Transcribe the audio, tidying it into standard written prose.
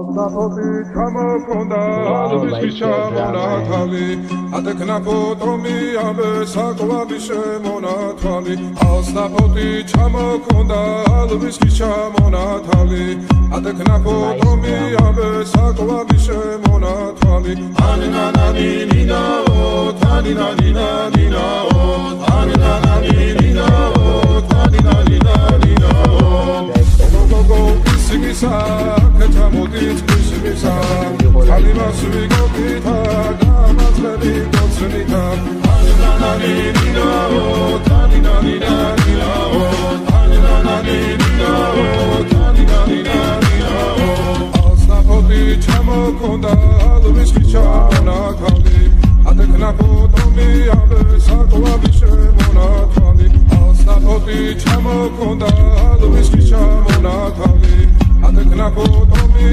ალსაფოტი ჩამოქონდა ალვის ჩამონათალი ატექნა ფოტომი ამე საკვები შემონათალი ალსაფოტი ჩამოქონდა ალვის ჩამონათალი ატექნა ფოტომი ამე საკვები შემონათალი ანინანინინაო თანინანინანინაო ანინანინინაო თანინანინანინაო Simisa, ketamodit simisa, alimas vigopita, gamas levigotsnita, aninanina o, taninanina o, aninanina o, taninanina o. Alsapoti chamokonda, alvis chamonakali, atekna potomi abe saklavi shemonakali. Alsapoti chamokonda, alvis chamonakali. Adekna potomi